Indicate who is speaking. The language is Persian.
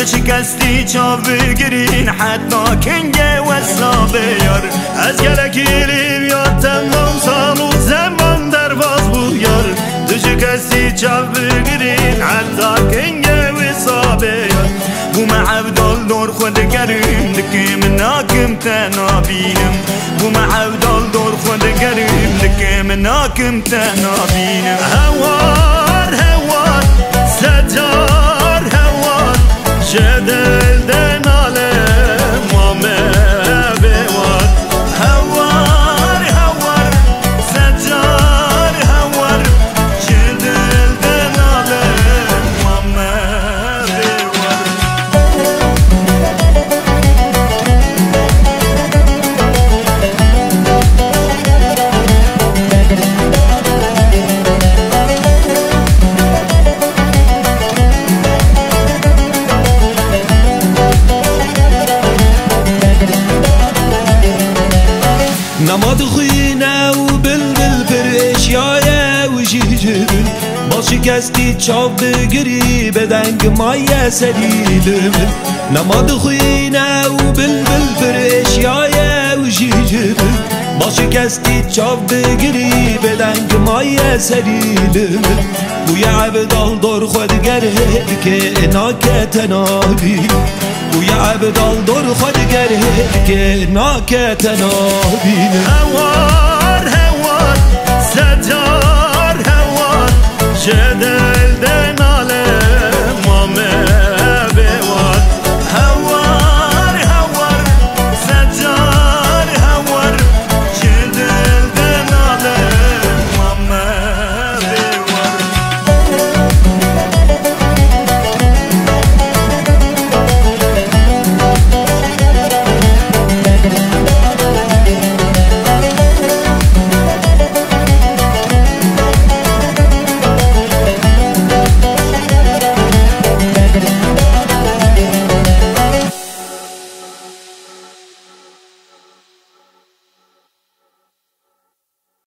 Speaker 1: شکستی چاو بگیرین حتی کنگه و سابیار از گلکیلیم یاد تمام سالو زمان در باز بود یار تو شکستی چاو بگیرین حتی کنگه و سابیار بو معبدال دور خود گریم دکیم ناکم تنابینم بو معبدال دور خود گریم دکیم ناکم تنابینم هوار هوار سجار هوار شدل دناله مامه بیوار هوار هوار سجار هوار شدل دناله مامه بیوار نماد خوینه و بلبل پر اشیایه و جیجبل با شکستی چاو بگیری به دنگ مایه سلیلم نماد خوینه و بلبل پر اشیایه و جیجبل با شکستی چاو بگیری به دنگ مایه سلیلم بوی عبدال دور خود گره که ناکه تنابی بوی عبدال دور خود گره که ناکه تنابی هوار هوار سجار هوار شده